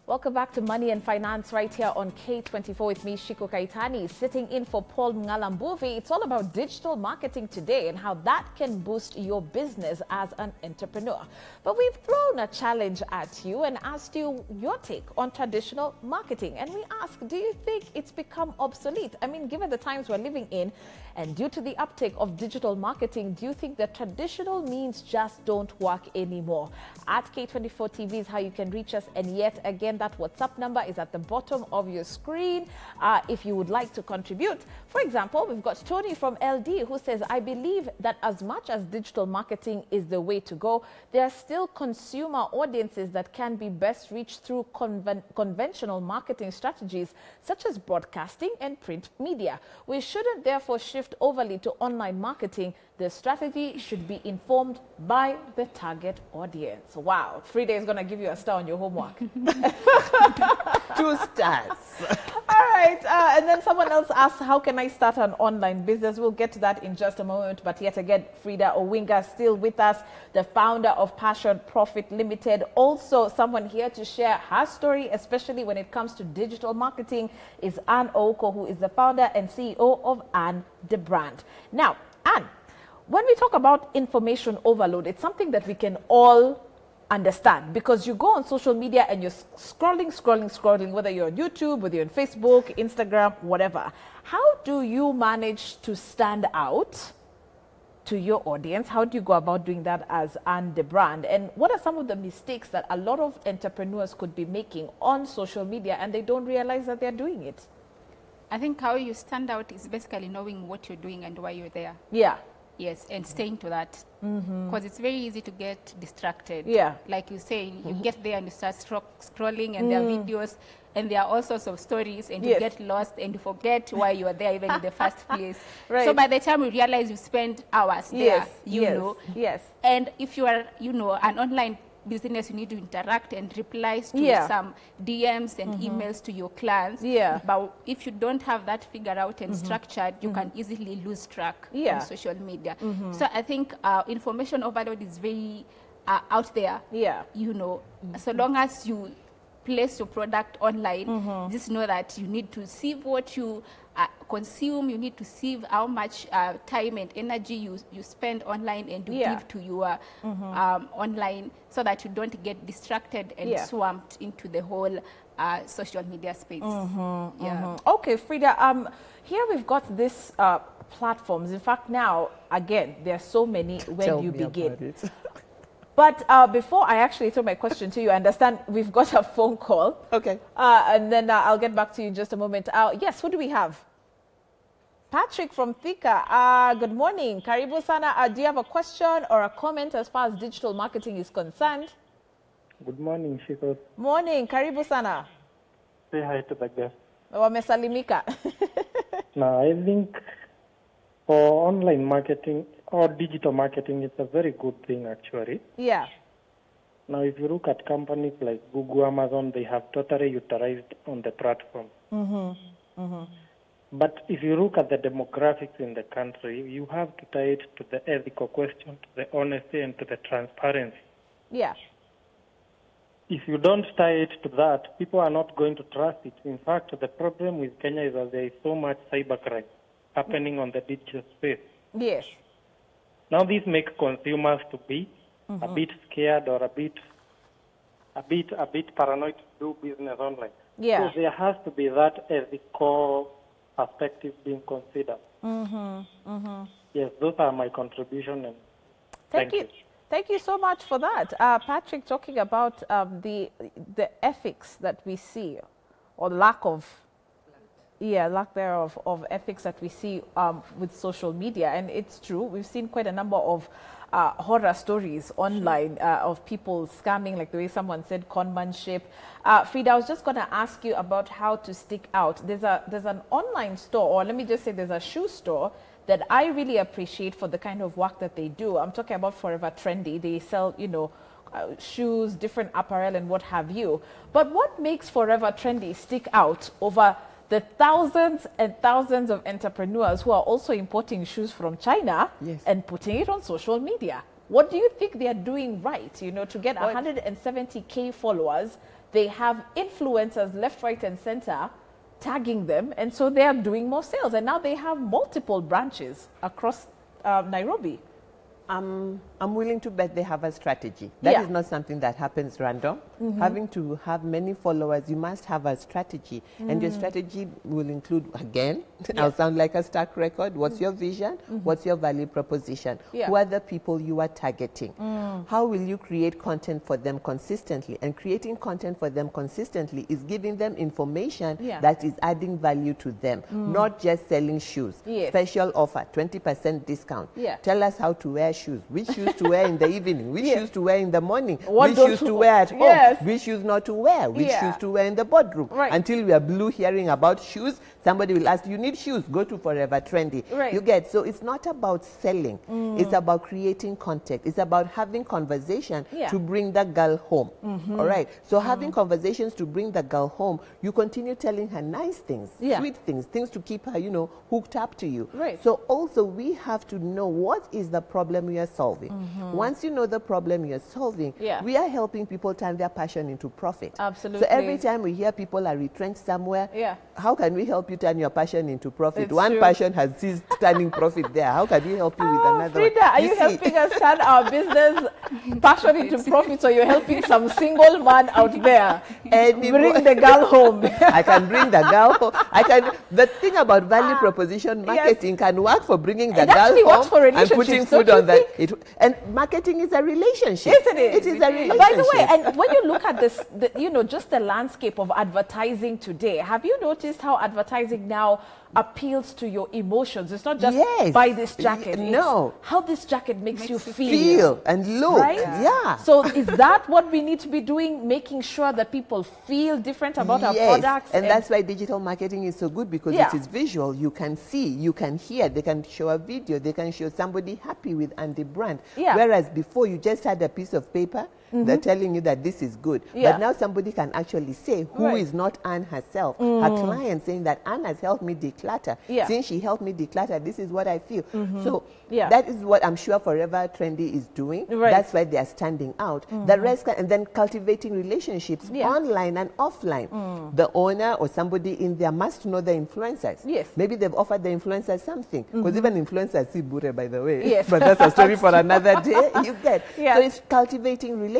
Welcome back to Money and Finance right here on K24 with me, Shiko Kaitani, sitting in for Paul Mngalambuvi. It's all about digital marketing today and how that can boost your business as an entrepreneur. But we've thrown a challenge at you and asked you your take on traditional marketing. And we ask, do you think it's become obsolete? I mean, given the times we're living in and due to the uptake of digital marketing, do you think that traditional means just don't work anymore? At K24 TV is how you can reach us. And yet again, that WhatsApp number is at the bottom of your screen if you would like to contribute. For example, we've got Tony from LD who says, I believe that as much as digital marketing is the way to go, there are still consumer audiences that can be best reached through conventional marketing strategies such as broadcasting and print media. We shouldn't therefore shift overly to online marketing. The strategy should be informed by the target audience. Wow, Frida is going to give you a star on your homework. 2 stars. All right, and then someone else asked, how can I start an online business? We'll get to that in just a moment. But yet again, Frida Owinga still with us, the founder of Passion Profit Limited. Also, someone here to share her story, especially when it comes to digital marketing, is Anne Oko, who is the founder and CEO of Anne the Brand. Now, Anne, when we talk about information overload, it's something that we can all understand because you go on social media and you're scrolling, whether you're on YouTube, whether you're on Facebook, Instagram, whatever. How do you manage to stand out to your audience? How do you go about doing that as Anne the Brand? And what are some of the mistakes that a lot of entrepreneurs could be making on social media and they don't realize that they're doing it? I think how you stand out is basically knowing what you're doing and why you're there. Yeah. Yes, and staying to that. Because it's very easy to get distracted. Yeah. Like you say, you get there and you start scrolling and there are videos and there are all sorts of stories and you get lost and you forget why you are there even in the first place. Right. So by the time you realize you spend hours there, you know. Yes. And if you are, an online business, you need to interact and reply to some DMs and emails to your clients. Yeah. But if you don't have that figured out and structured, you can easily lose track on social media. So I think information overload is very out there. Yeah. So long as you place your product online, just know that you need to sieve what you consume, you need to sieve how much time and energy you spend online and you give to your online so that you don't get distracted and swamped into the whole social media space. Okay, Frida, here we've got this platforms. In fact, now, again, there are so many. Where do you begin? But before I actually throw my question to you, I understand we've got a phone call. Okay. And then I'll get back to you in just a moment. Yes, who do we have? Patrick from Thika. Good morning. Karibu sana. Do you have a question or a comment as far as digital marketing is concerned? Good morning, Shiko. Morning. Karibu sana. Say hi to the guest. Wamesalimika. Now, I think for online marketing or digital marketing, it's a very good thing, actually. Yeah. Now, if you look at companies like Google, Amazon, they have totally utilized on the platform. But if you look at the demographics in the country, you have to tie it to the ethical question, to the honesty, and to the transparency. Yeah. If you don't tie it to that, people are not going to trust it. In fact, the problem with Kenya is that there is so much cybercrime happening on the digital space. Yes. Now, this makes consumers to be a bit scared or a bit paranoid to do business online. Yeah. So there has to be that ethical perspective being considered. Yes, those are my contribution. And thank you. Thank you so much for that. Patrick, talking about the ethics that we see, or lack thereof of ethics that we see with social media. And it's true, we've seen quite a number of horror stories online of people scamming, like the way someone said, conmanship. Frida, I was just going to ask you about how to stick out. There's an online store, or let me just say there's a shoe store that I really appreciate for the kind of work that they do. I'm talking about Forever Trendy. They sell, shoes, different apparel and what have you. But what makes Forever Trendy stick out over the thousands and thousands of entrepreneurs who are also importing shoes from China and putting it on social media? What do you think they are doing right, you know, to get 170K followers? They have influencers left, right, and center tagging them, and so they are doing more sales. And now they have multiple branches across Nairobi. I'm willing to bet they have a strategy. That is not something that happens random. Having to have many followers, you must have a strategy. And your strategy will include, again, I'll sound like a stark record. What's your vision? What's your value proposition? Who are the people you are targeting? How will you create content for them consistently? And creating content for them consistently is giving them information that is adding value to them, not just selling shoes. Special offer, 20% discount. Tell us how to wear shoes, which shoes to wear in the evening, which shoes to wear in the morning, which shoes to wear at home, which shoes not to wear, which shoes to wear in the boardroom. Until we are blue hearing about shoes, somebody will ask, you need shoes, go to Forever Trendy. You get, so it's not about selling, it's about creating content, it's about having conversation to bring the girl home. All right, so having conversations to bring the girl home, you continue telling her nice things, sweet things, things to keep her, you know, hooked up to you. So also we have to know what is the problem we are solving. Once you know the problem you're solving, we are helping people turn their passion into profit. Absolutely. So every time we hear people are retrenched somewhere, how can we help you turn your passion into profit? It's One true. passion has ceased turning profit there. How can we help you with another Frida, one? are you helping us turn our business passion into profit, so you're helping some single man out there bring the girl home? I can bring the girl home. I can. The thing about value proposition marketing can work for bringing the girl works for home and putting relationships, food don't on you the. think? And marketing is a relationship, Isn't it? It is a relationship. By the way, and when you look at this, you know, just the landscape of advertising today, have you noticed how advertising now appeals to your emotions? It's not just buy this jacket. No. It's how this jacket makes you feel and look. Right? Yeah. So is that what we need to be doing, making sure that people feel different about our products? And that's why digital marketing is so good, because it is visual. You can see, you can hear, they can show a video, they can show somebody happy with Andy brand. Whereas before you just had a piece of paper, they're telling you that this is good. But now somebody can actually say who is not Anne herself, her client, saying that Anne has helped me declutter. Since she helped me declutter, this is what I feel. So that is what I'm sure Forever Trendy is doing. That's why they are standing out. The rest, and then cultivating relationships online and offline. The owner or somebody in there must know the influencers. Maybe they've offered the influencers something, because even influencers see bure, by the way. But that's a story for another day. You get. So it's cultivating relationships,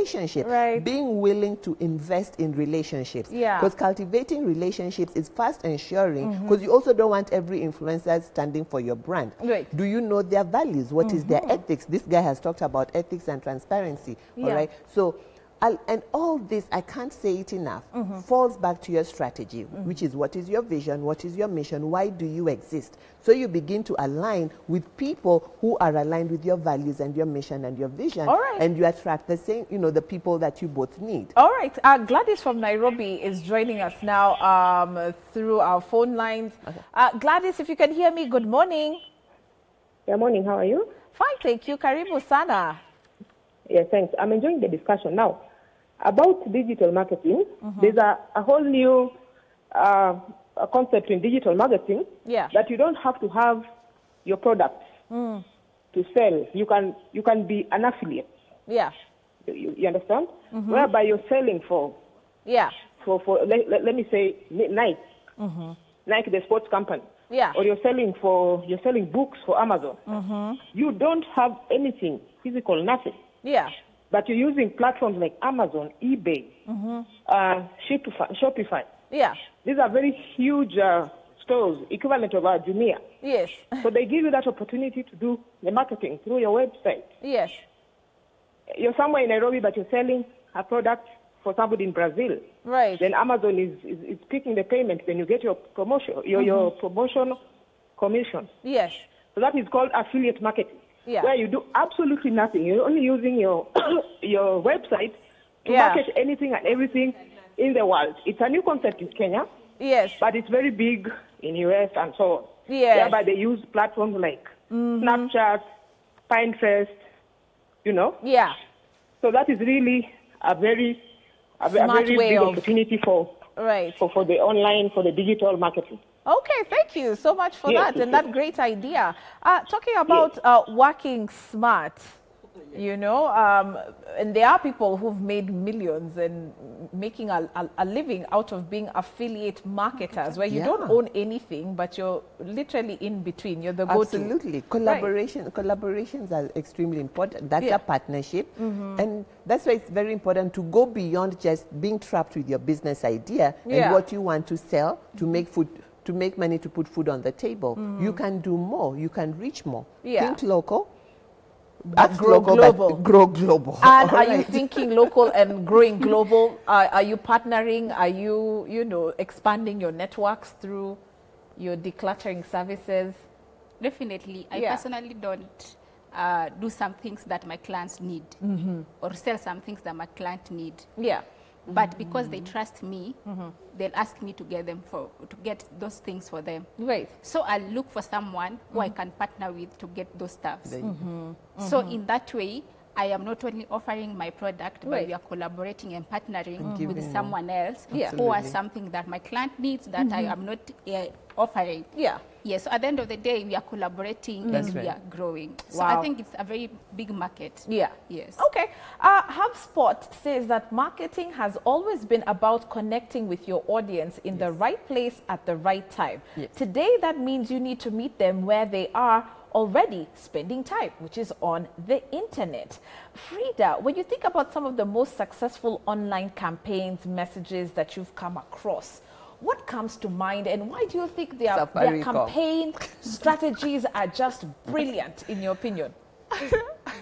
being willing to invest in relationships, because cultivating relationships is fast ensuring, because you also don't want every influencer standing for your brand. Do you know their values? What is their ethics? This guy has talked about ethics and transparency. All right, so and all this, I can't say it enough, falls back to your strategy, which is what is your vision, what is your mission, why do you exist? So you begin to align with people who are aligned with your values and your mission and your vision, and you attract the same, you know, the people that you both need. All right, Gladys from Nairobi is joining us now through our phone lines. Gladys, if you can hear me, good morning. Good morning, how are you? Fine, thank you. Karibu sana. Yes, thanks. I'm enjoying the discussion. Now, about digital marketing, there's a whole new concept in digital marketing that you don't have to have your products to sell. You can be an affiliate. You understand? Whereby you're selling for let me say Nike, Nike the sports company. Or you're selling books for Amazon. You don't have anything physical, nothing. But you're using platforms like Amazon, eBay, Shopify. These are very huge stores, equivalent of our Jumia. So they give you that opportunity to do the marketing through your website. You're somewhere in Nairobi, but you're selling a product for somebody in Brazil. Then Amazon is picking the payment when you get your promotion, your promotion commission. So that is called affiliate marketing. Where you do absolutely nothing. You're only using your your website to market anything and everything in the world. It's a new concept in Kenya. But it's very big in US and so on. Whereby they use platforms like Snapchat, Pinterest, you know. So that is really a very big opportunity for the online, for the digital marketing. Okay, thank you so much for that and that great idea. Talking about working smart, You know, and there are people who've made millions and making a living out of being affiliate marketers, where you don't own anything, but you're literally in between. You're the go-to. Absolutely. Collaborations are extremely important. That's a partnership. And that's why it's very important to go beyond just being trapped with your business idea and what you want to sell to make food, to make money to put food on the table. You can do more. You can reach more. Think local. Grow global. Grow global. And are you thinking local and growing global? Are you partnering? Are you, you know, expanding your networks through your decluttering services? Definitely. I personally don't do some things that my clients need or sell some things that my client need. But because they trust me, they'll ask me to get those things for them. Right. So I'll look for someone who I can partner with to get those stuffs. So in that way, I am not only offering my product, but we are collaborating and partnering with someone else who has something that my client needs that I am not offering. Yes, so at the end of the day, we are collaborating and we are growing. So I think it's a very big market. Yes. Okay. HubSpot says that marketing has always been about connecting with your audience in the right place at the right time. Today, that means you need to meet them where they are already spending time, which is on the internet. Frida, when you think about some of the most successful online campaigns, messages that you've come across, what comes to mind, and why do you think their campaign strategies are just brilliant, in your opinion?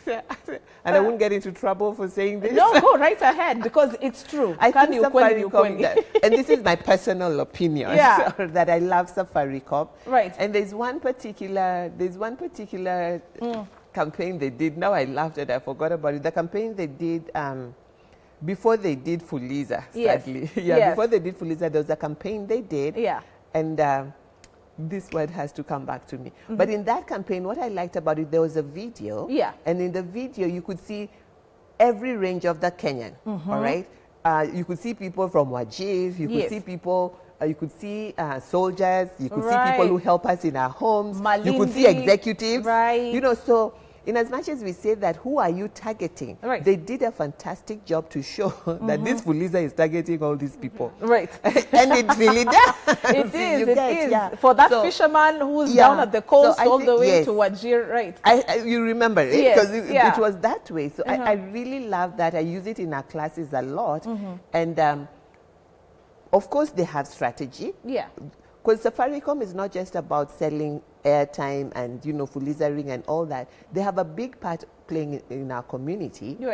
And I won't get into trouble for saying this. No, go right ahead, because it's true. I think Safaricom, and this is my personal opinion, that I love Safaricom. Right. And there's one particular campaign they did. Now I laughed and I forgot about it. The campaign they did before they did Fuliza, sadly. Before they did Fuliza, there was a campaign they did. And this word has to come back to me. But in that campaign, what I liked about it, there was a video. And in the video, you could see every range of the Kenyan, all right? You could see people from Wajir, you could see people, you could see soldiers, you could see people who help us in our homes, Malindi, you could see executives. You know, so in as much as we say that, who are you targeting? They did a fantastic job to show that this Fuliza is targeting all these people. And it really does. It is. For that fisherman who's down at the coast all the way to Wajir, you remember it, because it was that way. So I really love that. I use it in our classes a lot. And of course, they have strategy. Because Safaricom is not just about selling airtime and, you know, Fuliza ring and all that. They have a big part playing in our community. You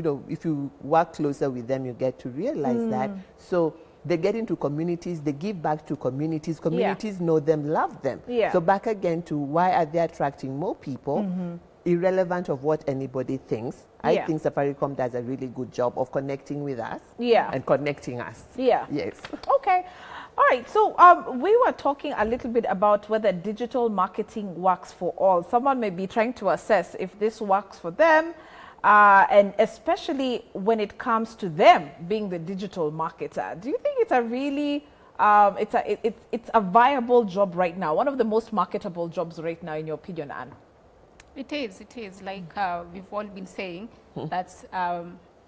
know, if you work closer with them, you get to realize that. So they get into communities, they give back to communities. Communities know them, love them. So back again to why are they attracting more people, irrelevant of what anybody thinks. I think Safaricom does a really good job of connecting with us and connecting us. Yes. Okay. All right, so we were talking a little bit about whether digital marketing works for all. Someone may be trying to assess if this works for them, and especially when it comes to them being the digital marketer. Do you think it's a really, it's a viable job right now, one of the most marketable jobs right now, in your opinion, Anne? It is. Like we've all been saying, that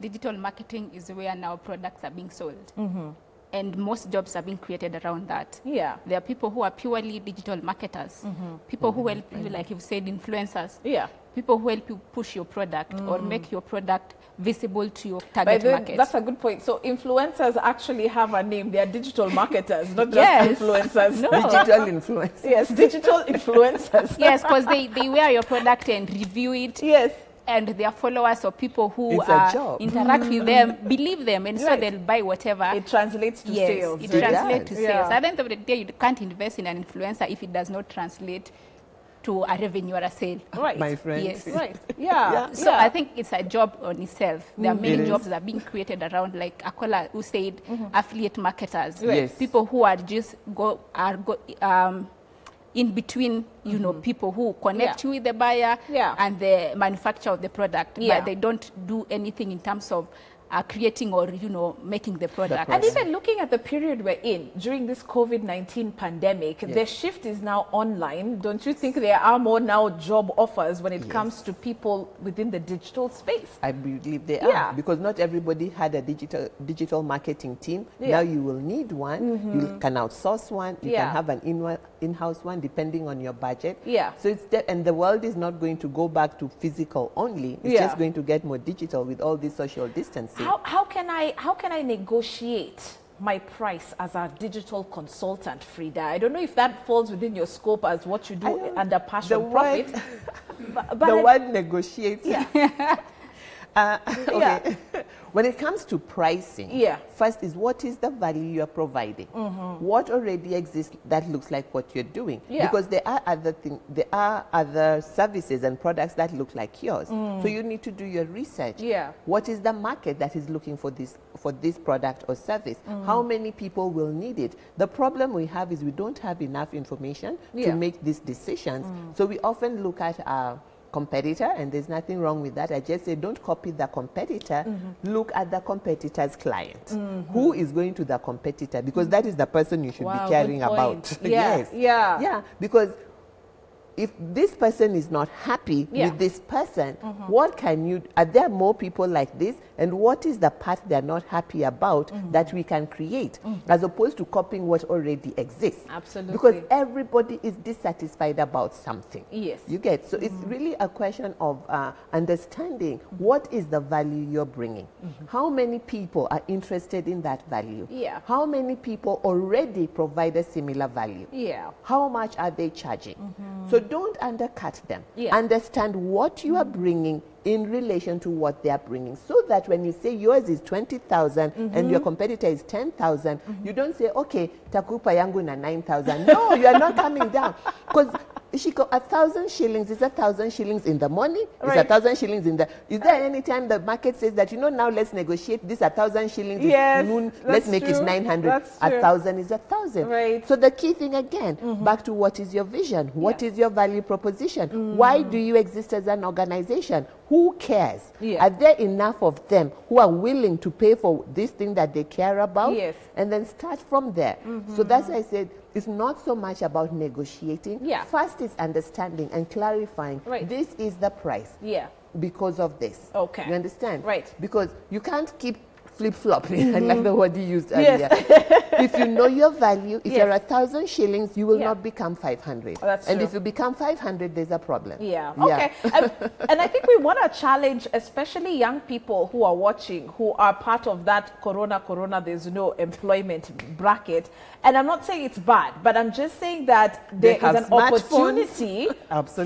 digital marketing is where now products are being sold. And most jobs are being created around that. There are people who are purely digital marketers. People who help you, like you've said, influencers. People who help you push your product or make your product visible to your target market. That's a good point. So influencers actually have a name. They are digital marketers, not just influencers. Digital influencers. Yes, digital influencers. Yes, because they wear your product and review it. And their followers or people who interact with them believe them, and so they'll buy whatever. It translates to sales. It translates to sales. At the end of the day, you can't invest in an influencer if it does not translate to a revenue or a sale. My friend. So I think it's a job on itself. There are many jobs that are being created around, like Akola who said, affiliate marketers. People who are just in between, you know, people who connect you with the buyer and the manufacturer of the product, but they don't do anything in terms of creating or, making the product. And even looking at the period we're in, during this COVID-19 pandemic, the shift is now online. Don't you think there are more now job offers when it comes to people within the digital space? I believe they are, because not everybody had a digital marketing team. Now you will need one. You can outsource one. You can have an in-house one depending on your budget. So it's and the world is not going to go back to physical only. It's just going to get more digital with all this social distancing. How can I negotiate my price as a digital consultant, Frida? I don't know if that falls within your scope as what you do under Passion Profit. But the word negotiate. Okay. When it comes to pricing, first is what is the value you're providing? What already exists that looks like what you're doing? Because there are other services and products that look like yours. So you need to do your research. What is the market that is looking for this product or service? How many people will need it? The problem we have is we don't have enough information to make these decisions. So we often look at our competitor, and there's nothing wrong with that. I just say don't copy the competitor. Look at the competitor's client. Who is going to the competitor? Because that is the person you should be caring about. Because if this person is not happy with this person, what can you, are there more people like this? And what is the part they're not happy about that we can create, as opposed to copying what already exists? Absolutely. Because everybody is dissatisfied about something. You get, so it's really a question of understanding what is the value you're bringing. How many people are interested in that value? How many people already provide a similar value? How much are they charging? So don't undercut them. Understand what you are bringing in relation to what they are bringing, so that when you say yours is 20,000 and your competitor is 10,000, you don't say, okay, takupa yangu na 9,000. No, you are not coming down. Because 1,000 shillings is 1,000 shillings in the morning. It's 1,000 shillings in the. Is there any time the market says that, now let's negotiate this 1,000 shillings? Noon, let's make it 900. 1,000 is 1,000. So the key thing again, back to what is your vision? What is your value proposition? Why do you exist as an organization? Who cares? Are there enough of them who are willing to pay for this thing that they care about? And then start from there. So that's why I said it's not so much about negotiating. First is understanding and clarifying. This is the price. Because of this. You understand? Because you can't keep flip-flopping, I like the word you used earlier. If you know your value, if you're 1,000 shillings, you will not become 500. And if you become 500, there's a problem. Okay. And I think we want to challenge, especially young people who are watching, who are part of that corona, there's no employment bracket. And I'm not saying it's bad, but I'm just saying that there is an opportunity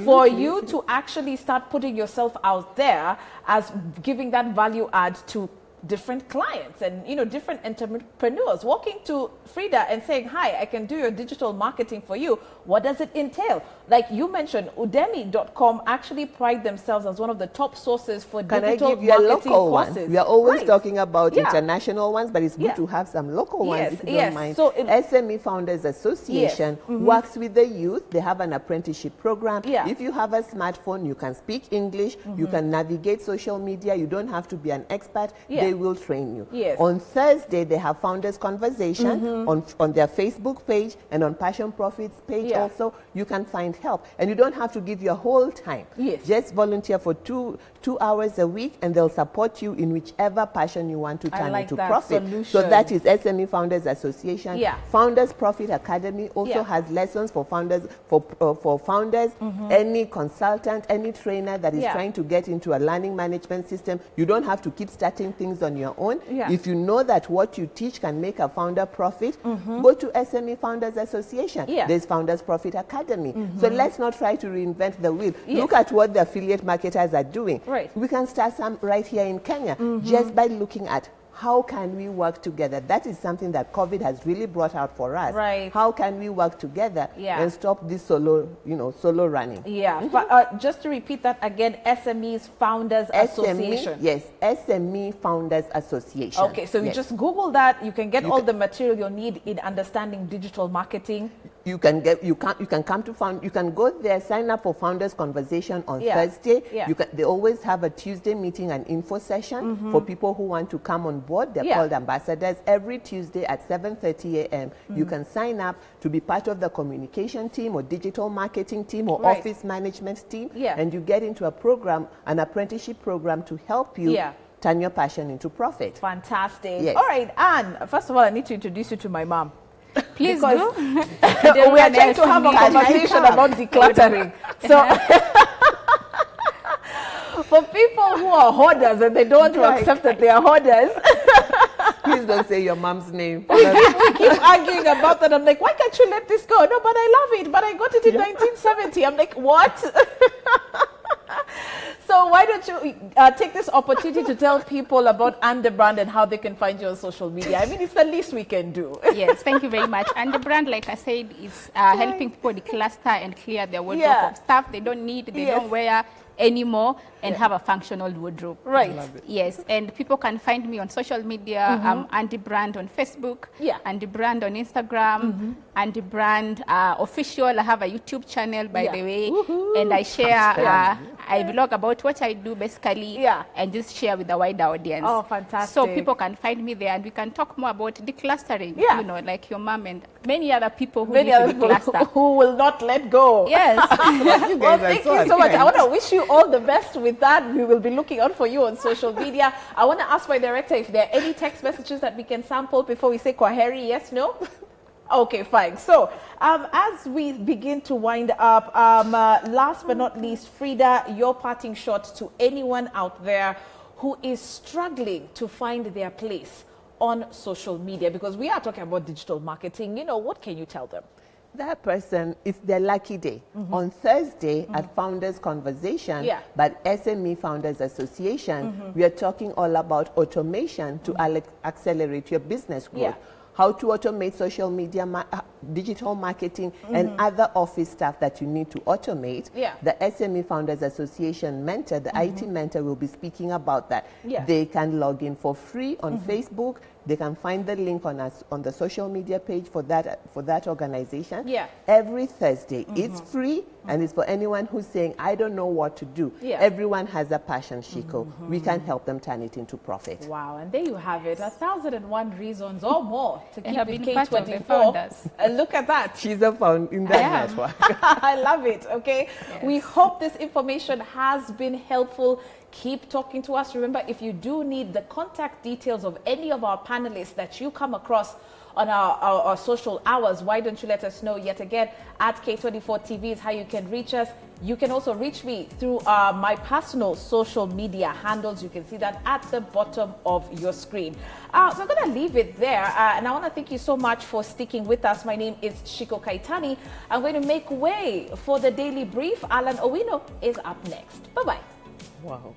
for you to actually start putting yourself out there as giving that value add to different clients and different entrepreneurs, walking to Frida and saying, hi, I can do your digital marketing for you. What does it entail? Like you mentioned, Udemy.com actually pride themselves as one of the top sources for digital marketing courses. We are always talking about international ones, but it's good to have some local ones, if you don't mind. So SME Founders Association works with the youth. They have an apprenticeship program. If you have a smartphone, you can speak English, you can navigate social media, you don't have to be an expert. They will train you. On Thursday, they have Founders Conversation on their Facebook page and on Passion Profits page also. You can find help. And you don't have to give your whole time. Just volunteer for two hours a week, and they'll support you in whichever passion you want to turn into profit. So that is SME Founders Association. Founders Profit Academy also has lessons for founders, for founders, any consultant, any trainer that is trying to get into a learning management system. You don't have to keep starting things on your own. If you know that what you teach can make a founder profit, go to SME Founders Association. There's Founders Profit Academy. So let's not try to reinvent the wheel. Look at what the affiliate marketers are doing. We can start some right here in Kenya just by looking at how can we work together. That is something that COVID has really brought out for us. How can we work together and stop this solo running? Just to repeat that again, SMEs Founders Association. Yes, SME Founders Association. Okay, so you just Google that. You can get all the material you need in understanding digital marketing. You can come to you can go there, sign up for Founders Conversation on Thursday. They always have a Tuesday meeting and info session for people who want to come on board. They're called ambassadors. Every Tuesday at 7:30 a.m. You can sign up to be part of the communication team or digital marketing team or office management team, and you get into a program, an apprenticeship program to help you turn your passion into profit. Fantastic. Yes. All right, Anne, first of all, I need to introduce you to my mom. Please do. We are trying to have a conversation about decluttering. So, for people who are hoarders and they don't want to accept that they are hoarders, please don't say your mom's name. We keep arguing about that. I'm like, why can't you let this go? No, but I love it. But I got it in 1970. I'm like, what? So why don't you take this opportunity to tell people about Anne the Brand and how they can find you on social media? I mean, it's the least we can do. Yes, thank you very much. Anne the Brand, like I said, is helping people decluster and clear their wardrobe of stuff they don't need, they don't wear anymore, and have a functional wardrobe. Right. Yes, and people can find me on social media. Anne the Brand on Facebook, Anne the Brand on Instagram, Anne the Brand official. I have a YouTube channel, by the way, and I share, I vlog about what I do basically, and just share with the wider audience. Oh, fantastic. So people can find me there and we can talk more about declustering, you know, like your mom and many other people who need to decluster. Who will not let go. Yes. Well, thank you so much. I want to wish you all the best with that. We will be looking out for you on social media. I want to ask my director if there are any text messages that we can sample before we say Kwaheri, yes, no? Okay, fine. So, as we begin to wind up, last but not least, Frida, your parting shot to anyone out there who is struggling to find their place on social media, because we are talking about digital marketing. You know, what can you tell them? That person, it's their lucky day. On Thursday at Founders Conversation, but SME Founders Association, we are talking all about automation to accelerate your business growth. How to automate social media, digital marketing, and other office stuff that you need to automate. The SME Founders Association mentor, the IT mentor, will be speaking about that. They can log in for free on Facebook. They can find the link on us on the social media page for that organization. Every Thursday, it's free, and it's for anyone who's saying, I don't know what to do. Everyone has a passion, Shiko. We can help them turn it into profit. Wow, and there you have it, 1,001 reasons or more to keep it K24. And look at that. She's a founder in that network. I love it, okay? We hope this information has been helpful. Keep talking to us. Remember, if you do need the contact details of any of our panelists that you come across on our social hours, why don't you let us know? Yet again, at K24 TV is how you can reach us. You can also reach me through my personal social media handles. You can see that at the bottom of your screen. So I'm going to leave it there. And I want to thank you so much for sticking with us. My name is Shiko Kaitani. I'm going to make way for the Daily Brief. Alan Owino is up next. Bye-bye. Wow.